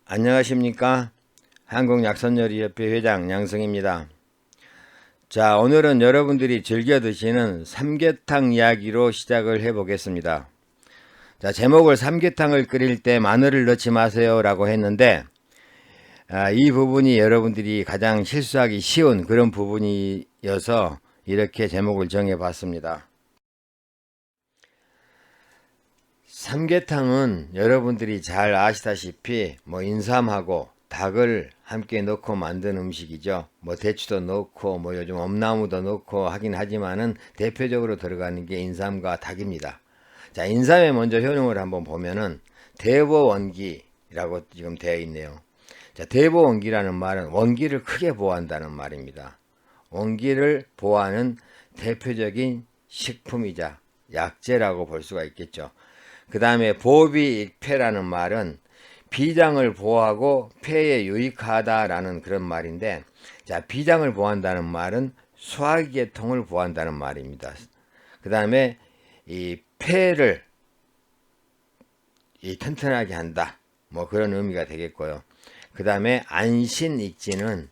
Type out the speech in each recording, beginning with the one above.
안녕하십니까? 한국약선요리협회 회장 양성입니다. 자, 오늘은 여러분들이 즐겨 드시는 삼계탕 이야기로 시작을 해 보겠습니다. 자, 제목을 삼계탕을 끓일 때 마늘을 넣지 마세요 라고 했는데, 이 부분이 여러분들이 가장 실수하기 쉬운 그런 부분이어서 이렇게 제목을 정해 봤습니다. 삼계탕은 여러분들이 잘 아시다시피 인삼하고 닭을 함께 넣고 만든 음식이죠. 대추도 넣고 요즘 엄나무도 넣고 하긴 하지만은 대표적으로 들어가는 게 인삼과 닭입니다. 자, 인삼의 먼저 효능을 한번 보면은 대보원기라고 지금 되어 있네요. 자, 대보원기라는 말은 원기를 크게 보호한다는 말입니다. 원기를 보호하는 대표적인 식품이자 약재라고 볼 수가 있겠죠. 그 다음에 보비익폐라는 말은 비장을 보호하고 폐에 유익하다라는 그런 말인데, 자, 비장을 보호한다는 말은 소화계통을 보호한다는 말입니다. 그 다음에 이 폐를 튼튼하게 한다, 그런 의미가 되겠고요. 그 다음에 안신익지는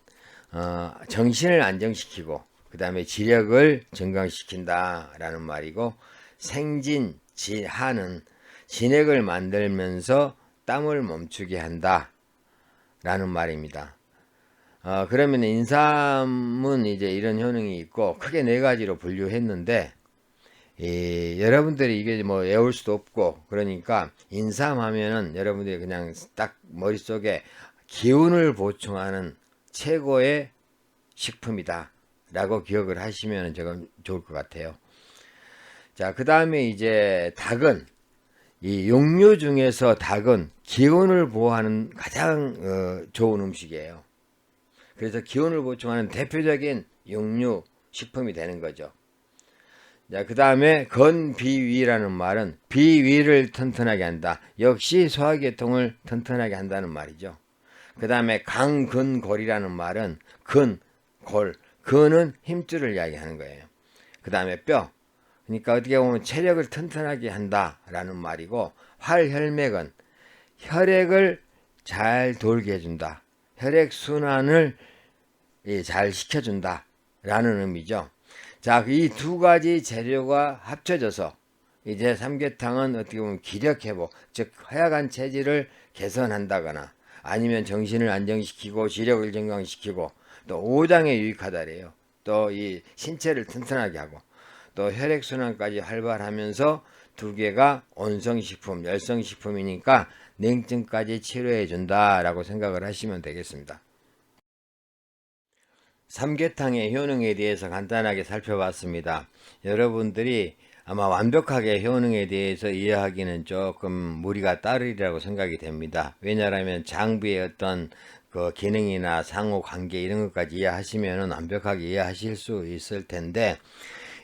정신을 안정시키고 그 다음에 지력을 증강시킨다라는 말이고, 생진지하는 진액을 만들면서 땀을 멈추게 한다 라는 말입니다. 그러면 인삼은 이제 이런 효능이 있고 크게 네 가지로 분류했는데, 여러분들이 이게 외울 수도 없고 그러니까 인삼 하면은 여러분들이 그냥 딱 머릿속에 기운을 보충하는 최고의 식품이다 라고 기억을 하시면 조금 좋을 것 같아요. 자, 그 다음에 이제 닭은, 이 육류 중에서 닭은 기운을 보호하는 가장 좋은 음식이에요. 그래서 기운을 보충하는 대표적인 육류 식품이 되는 거죠. 자, 그 다음에 건비위라는 말은 비위를 튼튼하게 한다. 역시 소화계통을 튼튼하게 한다는 말이죠. 그 다음에 강근골이라는 말은 골, 근은 힘줄을 이야기하는 거예요. 그 다음에 뼈, 그러니까 어떻게 보면 체력을 튼튼하게 한다라는 말이고, 활혈맥은 혈액을 잘 돌게 해준다. 혈액순환을 잘 시켜준다라는 의미죠. 자, 이 두 가지 재료가 합쳐져서 이제 삼계탕은 어떻게 보면 기력회복, 즉 허약한 체질을 개선한다거나 아니면 정신을 안정시키고 지력을 증강시키고 또 오장에 유익하다래요. 또 이 신체를 튼튼하게 하고 또 혈액순환까지 활발하면서 두 개가 온성식품, 열성식품이니까 냉증까지 치료해 준다라고 생각을 하시면 되겠습니다. 삼계탕의 효능에 대해서 간단하게 살펴봤습니다. 여러분들이 아마 완벽하게 효능에 대해서 이해하기는 조금 무리가 따르리라고 생각이 됩니다. 왜냐하면 장비의 어떤 그 기능이나 상호 관계 이런 것까지 이해하시면 완벽하게 이해하실 수 있을 텐데,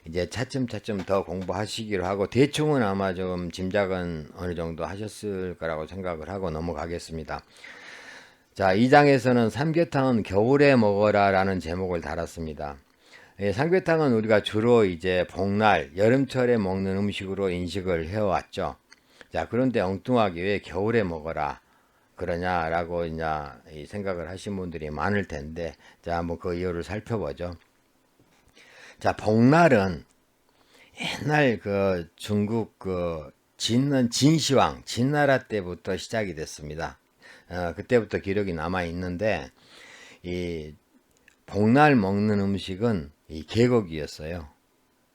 이제 차츰차츰 더 공부하시기로 하고 대충은 아마 좀 짐작은 어느 정도 하셨을 거라고 생각을 하고 넘어가겠습니다. 자, 2장에서는 삼계탕은 겨울에 먹어라 라는 제목을 달았습니다. 삼계탕은 우리가 주로 이제 복날, 여름철에 먹는 음식으로 인식을 해왔죠. 자, 그런데 엉뚱하게 왜 겨울에 먹어라 그러냐라고 이제 생각을 하신 분들이 많을 텐데, 자, 한번 그 이유를 살펴보죠. 자, 복날은 옛날 그 중국 그 진시황, 진나라 때부터 시작이 됐습니다. 그때부터 기록이 남아 있는데, 이 복날 먹는 음식은 이 개고기였어요.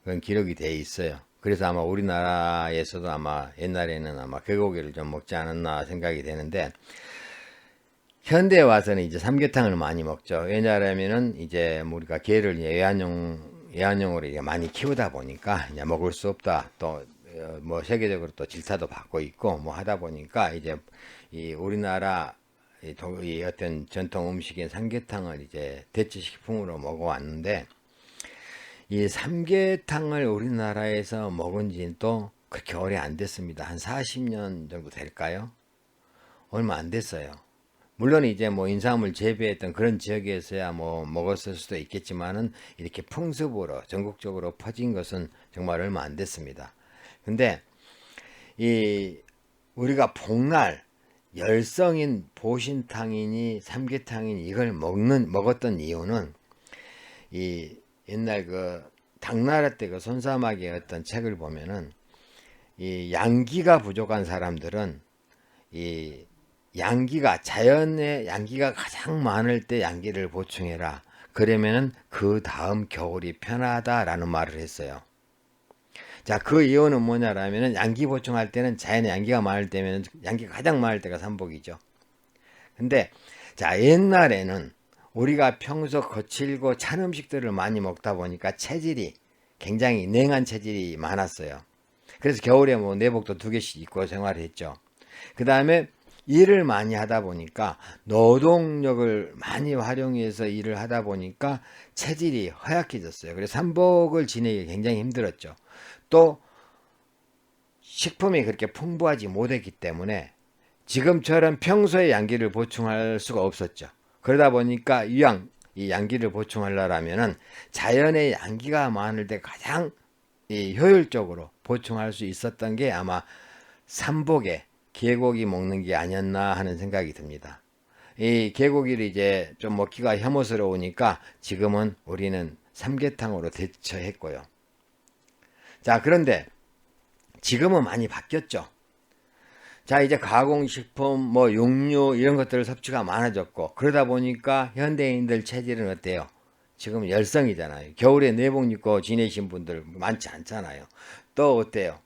그건 기록이 돼 있어요. 그래서 아마 우리나라에서도 아마 옛날에는 아마 개고기를 좀 먹지 않았나 생각이 되는데, 현대에 와서는 이제 삼계탕을 많이 먹죠. 왜냐하면은 이제 우리가 개를 애완용으로 이제 많이 키우다 보니까 이제 먹을 수 없다. 또 세계적으로 또 질타도 받고 있고 하다 보니까 이제 이 우리나라 이 어떤 전통 음식인 삼계탕을 이제 대체식품으로 먹어왔는데, 이 삼계탕을 우리나라에서 먹은 지는 또 그렇게 오래 안 됐습니다. 한 40년 정도 될까요? 얼마 안 됐어요. 물론 이제 인삼을 재배했던 그런 지역에서야 먹었을 수도 있겠지만은 이렇게 풍습으로 전국적으로 퍼진 것은 정말 얼마 안 됐습니다. 근데 이 우리가 복날, 열성인 보신탕이니 삼계탕이니 이걸 먹었던 이유는 이 옛날 그 당나라 때 그 손사막의 어떤 책을 보면은 이 양기가 부족한 사람들은 이 양기가 자연의 양기가 가장 많을 때 양기를 보충해라. 그러면은 그 다음 겨울이 편하다라는 말을 했어요. 자, 그 이유는 뭐냐라면은 양기 보충할 때는 자연의 양기가 많을 때면 양기가 가장 많을 때가 삼복이죠. 근데 자, 옛날에는 우리가 평소 거칠고 찬 음식들을 많이 먹다 보니까 체질이 굉장히 냉한 체질이 많았어요. 그래서 겨울에 뭐 내복도 2개씩 입고 생활했죠. 그 다음에 일을 많이 하다 보니까 노동력을 많이 활용해서 일을 하다 보니까 체질이 허약해졌어요. 그래서 삼복을 지내기 굉장히 힘들었죠. 또 식품이 그렇게 풍부하지 못했기 때문에 지금처럼 평소에 양기를 보충할 수가 없었죠. 그러다 보니까 이 양기를 보충하려면은 자연의 양기가 많을 때 가장 효율적으로 보충할 수 있었던 게 아마 삼복에 개고기 먹는 게 아니었나 하는 생각이 듭니다. 이 개고기를 이제 좀 먹기가 혐오스러우니까 지금은 우리는 삼계탕으로 대처했고요. 자, 그런데 지금은 많이 바뀌었죠. 자, 이제 가공식품, 뭐 육류 이런 것들 섭취가 많아졌고 그러다 보니까 현대인들 체질은 어때요? 지금 열성이잖아요. 겨울에 내복 입고 지내신 분들 많지 않잖아요. 또 어때요?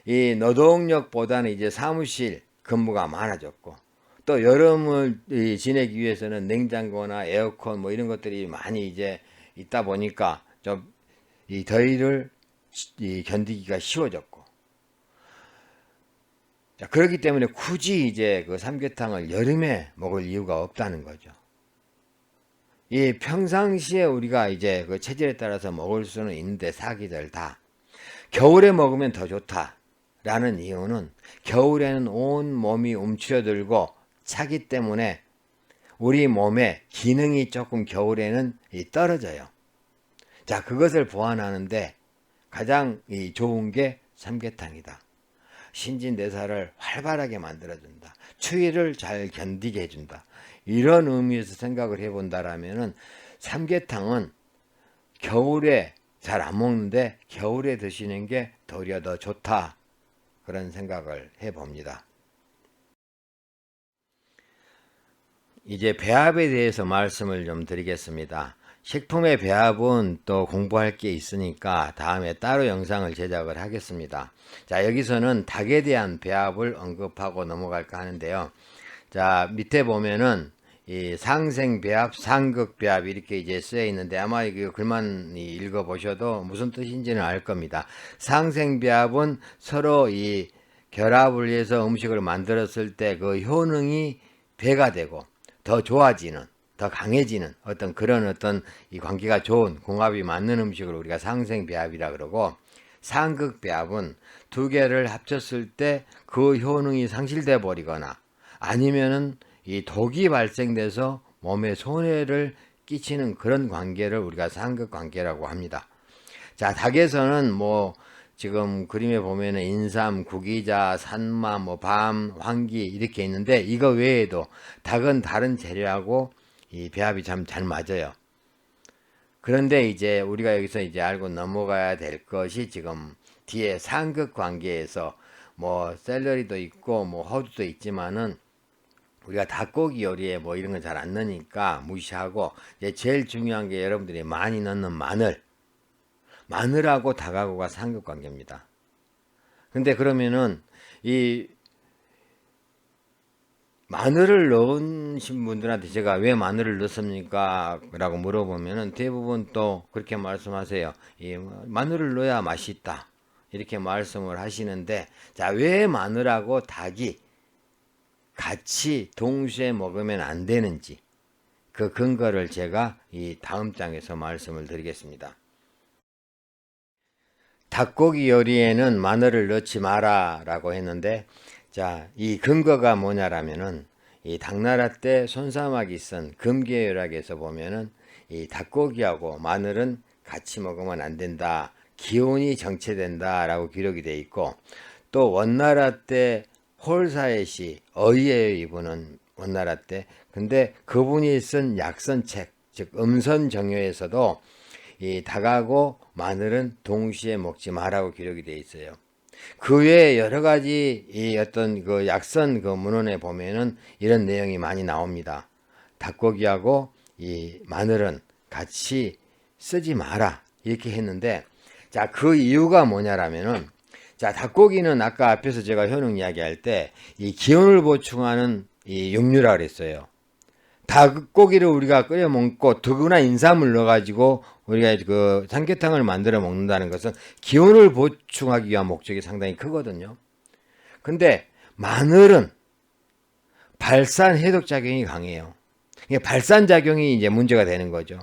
이 노동력보다는 이제 사무실 근무가 많아졌고 또 여름을 지내기 위해서는 냉장고나 에어컨 뭐 이런 것들이 많이 이제 있다 보니까 좀 이 더위를 견디기가 쉬워졌고 자, 그렇기 때문에 굳이 이제 그 삼계탕을 여름에 먹을 이유가 없다는 거죠. 이 평상시에 우리가 이제 그 체질에 따라서 먹을 수는 있는데 사기들 다 겨울에 먹으면 더 좋다라는 이유는 겨울에는 온 몸이 움츠려들고 차기 때문에 우리 몸의 기능이 조금 겨울에는 떨어져요. 자, 그것을 보완하는데 가장 좋은 게 삼계탕이다. 신진대사를 활발하게 만들어준다. 추위를 잘 견디게 해준다. 이런 의미에서 생각을 해본다라면은 삼계탕은 겨울에 잘 안 먹는데 겨울에 드시는 게 도리어 더 좋다. 그런 생각을 해봅니다. 이제 배합에 대해서 말씀을 좀 드리겠습니다. 식품의 배합은 또 공부할 게 있으니까 다음에 따로 영상을 제작을 하겠습니다. 자, 여기서는 닭에 대한 배합을 언급하고 넘어갈까 하는데요. 자, 밑에 보면은 이 상생배합, 상극배합 이렇게 이제 쓰여 있는데 아마 이 글만 읽어보셔도 무슨 뜻인지는 알 겁니다. 상생배합은 서로 이 결합을 해서 음식을 만들었을 때 그 효능이 배가 되고 더 좋아지는, 더 강해지는 어떤 그런 어떤 이 관계가 좋은 궁합이 맞는 음식을 우리가 상생배합이라 그러고 상극배합은 2개를 합쳤을 때 그 효능이 상실돼 버리거나 아니면은 이 독이 발생돼서 몸에 손해를 끼치는 그런 관계를 우리가 상극관계라고 합니다. 자, 닭에서는 뭐 지금 그림에 보면은 인삼, 구기자, 산마, 뭐 밤, 황기 이렇게 있는데 이거 외에도 닭은 다른 재료하고 이 배합이 참 잘 맞아요. 그런데 이제 우리가 여기서 이제 알고 넘어가야 될 것이 지금 뒤에 상극관계에서 뭐 샐러리도 있고 뭐 호두도 있지만은 우리가 닭고기 요리에 뭐 이런 건 잘 안 넣으니까 무시하고 이제 제일 중요한 게 여러분들이 많이 넣는 마늘하고 닭하고가 상극관계입니다. 근데 그러면은 이 마늘을 넣으신 분들한테 제가 왜 마늘을 넣습니까? 라고 물어보면은 대부분 또 그렇게 말씀하세요. 이 마늘을 넣어야 맛있다. 이렇게 말씀을 하시는데 자, 왜 마늘하고 닭이 같이 동시에 먹으면 안 되는지 그 근거를 제가 이 다음 장에서 말씀을 드리겠습니다. 닭고기 요리에는 마늘을 넣지 마라 라고 했는데 자, 이 근거가 뭐냐라면은 이 당나라 때 손사막이 쓴 금계열학에서 보면은 이 닭고기하고 마늘은 같이 먹으면 안 된다. 기운이 정체된다 라고 기록이 돼 있고 또 원나라 때 홀사의 어이예요. 이분은 원나라 때. 근데 그분이 쓴 약선책, 즉 음선정요에서도 이 닭하고 마늘은 동시에 먹지 마라고 기록이 되어 있어요. 그 외에 여러 가지 이 어떤 그 약선 그 문헌에 보면은 이런 내용이 많이 나옵니다. 닭고기하고 이 마늘은 같이 쓰지 마라 이렇게 했는데, 자, 그 이유가 뭐냐라면은, 자, 닭고기는 아까 앞에서 제가 효능 이야기할 때 이 기운을 보충하는 이 육류라 그랬어요. 닭고기를 우리가 끓여 먹고 두부나 인삼을 넣어가지고 우리가 그 삼계탕을 만들어 먹는다는 것은 기운을 보충하기 위한 목적이 상당히 크거든요. 근데 마늘은 발산 해독 작용이 강해요. 발산 작용이 이제 문제가 되는 거죠.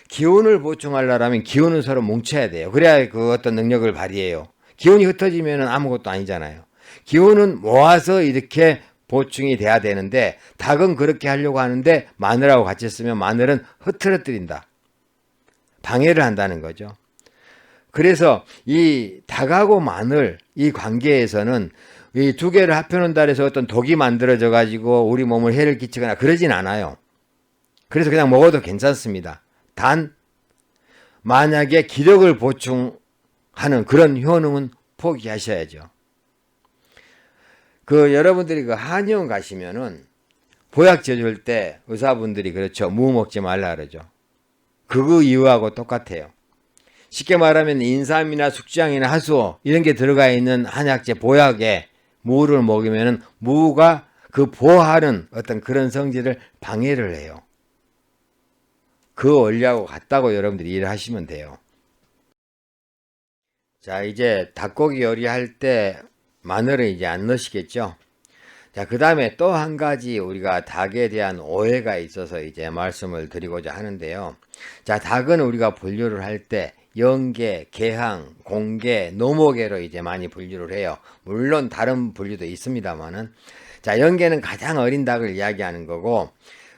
기운을 보충하려면 기운은 서로 뭉쳐야 돼요. 그래야 그 어떤 능력을 발휘해요. 기운이 흩어지면 아무것도 아니잖아요. 기운은 모아서 이렇게 보충이 돼야 되는데, 닭은 그렇게 하려고 하는데 마늘하고 같이 쓰면 마늘은 흐트러뜨린다. 방해를 한다는 거죠. 그래서 이 닭하고 마늘 이 관계에서는 이 두 개를 합해놓는다 해서 어떤 독이 만들어져 가지고 우리 몸을 해를 끼치거나 그러진 않아요. 그래서 그냥 먹어도 괜찮습니다. 단 만약에 기력을 보충하는 그런 효능은 포기하셔야죠. 그 여러분들이 그 한의원 가시면은 보약 제줄 때 의사분들이 그렇죠. 무 먹지 말라 그러죠. 그 이유하고 똑같아요. 쉽게 말하면 인삼이나 숙지향이나 하수오 이런 게 들어가 있는 한약재 보약에 무를 먹으면은 무가 그 보하는 어떤 그런 성질을 방해를 해요. 그 원리하고 같다고 여러분들이 이해를 하시면 돼요. 자, 이제 닭고기 요리할 때 마늘은 이제 안 넣으시겠죠? 자, 그 다음에 또 한 가지 우리가 닭에 대한 오해가 있어서 이제 말씀을 드리고자 하는데요. 자, 닭은 우리가 분류를 할 때 영계, 개항, 공계, 노모계로 이제 많이 분류를 해요. 물론 다른 분류도 있습니다만은. 자, 영계는 가장 어린 닭을 이야기하는 거고,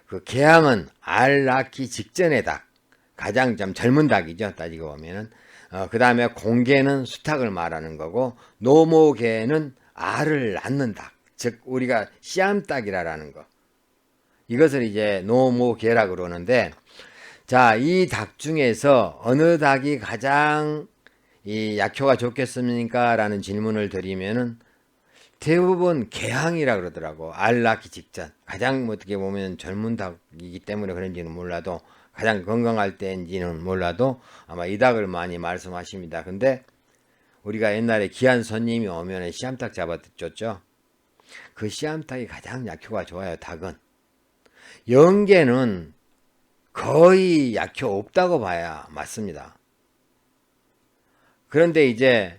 그 개항은 알 낳기 직전의 닭, 가장 좀 젊은 닭이죠. 따지고 보면은. 그 다음에 공계는 수탉을 말하는 거고, 노모계는 알을 낳는 닭, 즉 우리가 씨암닭이라는 거, 이것을 이제 노모계라 그러는데, 자, 이 닭 중에서 어느 닭이 가장 이 약효가 좋겠습니까? 라는 질문을 드리면은 대부분 개항이라 그러더라고. 알 낳기 직전. 가장 어떻게 보면 젊은 닭이기 때문에 그런지는 몰라도, 가장 건강할 때인지는 몰라도 아마 이 닭을 많이 말씀하십니다. 근데 우리가 옛날에 귀한 손님이 오면 씨암탉 잡아줬죠. 그 씨암탉이 가장 약효가 좋아요. 닭은. 영계는 거의 약효 없다고 봐야 맞습니다. 그런데 이제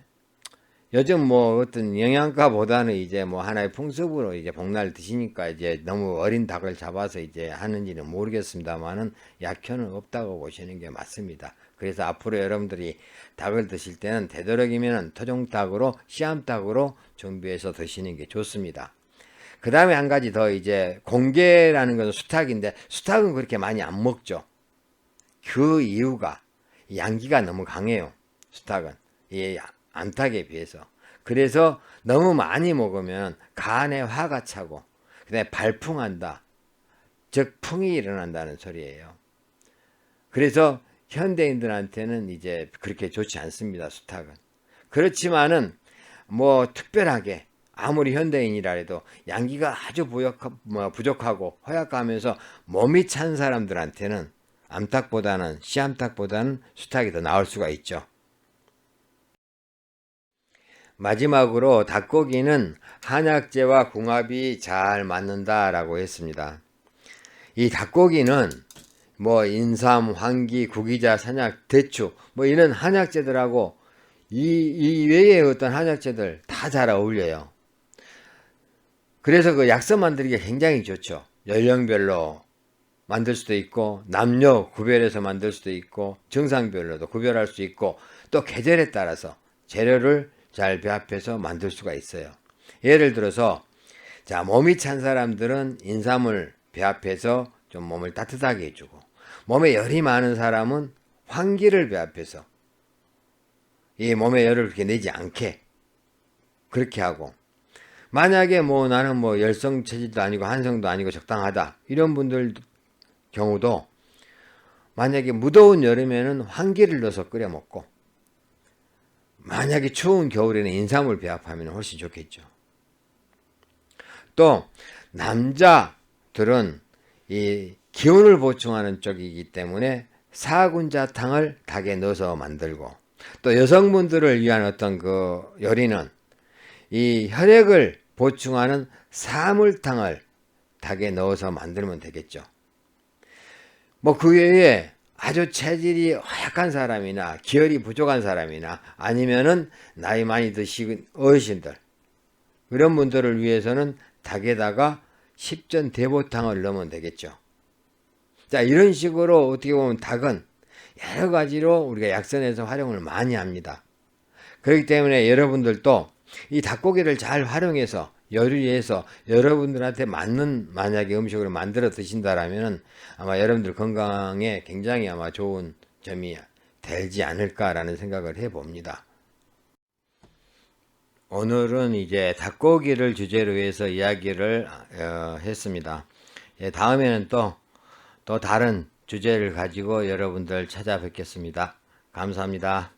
요즘 뭐 어떤 영양가보다는 이제 뭐 하나의 풍습으로 이제 복날 드시니까 이제 너무 어린 닭을 잡아서 이제 하는지는 모르겠습니다만은 약효는 없다고 보시는 게 맞습니다. 그래서 앞으로 여러분들이 닭을 드실 때는 되도록이면 토종닭으로 씨암닭으로 준비해서 드시는 게 좋습니다. 그 다음에 한 가지 더, 이제 공계라는 것은 수탉인데 수탉은 그렇게 많이 안 먹죠. 그 이유가 양기가 너무 강해요. 수탉은 이 암탉에 비해서. 그래서 너무 많이 먹으면 간에 화가 차고 그다음에 발풍한다, 즉 풍이 일어난다는 소리예요. 그래서 현대인들한테는 이제 그렇게 좋지 않습니다. 수탉은. 그렇지만은 뭐 특별하게 아무리 현대인이라 해도 양기가 아주 부족하고 허약하면서 몸이 찬 사람들한테는 암탉보다는, 씨암탉보다는 수탉이 더 나을 수가 있죠. 마지막으로 닭고기는 한약재와 궁합이 잘 맞는다라고 했습니다. 이 닭고기는 뭐 인삼, 황기, 구기자, 산약, 대추 뭐 이런 한약재들하고 이 외의 어떤 한약재들 다 잘 어울려요. 그래서 그 약서 만들기가 굉장히 좋죠. 연령별로 만들 수도 있고 남녀 구별해서 만들 수도 있고 증상별로도 구별할 수 있고 또 계절에 따라서 재료를 잘 배합해서 만들 수가 있어요. 예를 들어서 자, 몸이 찬 사람들은 인삼을 배합해서 좀 몸을 따뜻하게 해주고, 몸에 열이 많은 사람은 황기를 배합해서 이 몸에 열을 그렇게 내지 않게 그렇게 하고, 만약에 뭐 나는 뭐 열성 체질도 아니고 한성도 아니고 적당하다 이런 분들 경우도 만약에 무더운 여름에는 황기를 넣어서 끓여 먹고 만약에 추운 겨울에는 인삼을 배합하면 훨씬 좋겠죠. 또 남자들은 이 기운을 보충하는 쪽이기 때문에 사군자탕을 닭에 넣어서 만들고, 또 여성분들을 위한 어떤 그 요리는 이 혈액을 보충하는 사물탕을 닭에 넣어서 만들면 되겠죠. 뭐 그 외에 아주 체질이 허약한 사람이나 기혈이 부족한 사람이나 아니면은 나이 많이 드신 어르신들, 그런 분들을 위해서는 닭에다가 십전대보탕을 넣으면 되겠죠. 자, 이런 식으로 어떻게 보면 닭은 여러 가지로 우리가 약선에서 활용을 많이 합니다. 그렇기 때문에 여러분들도 이 닭고기를 잘 활용해서 요리해서 여러분들한테 맞는 만약에 음식을 만들어 드신다라면 아마 여러분들 건강에 굉장히 아마 좋은 점이 되지 않을까라는 생각을 해봅니다. 오늘은 이제 닭고기를 주제로 해서 이야기를 했습니다. 예, 다음에는 또 다른 주제를 가지고 여러분들 찾아뵙겠습니다. 감사합니다.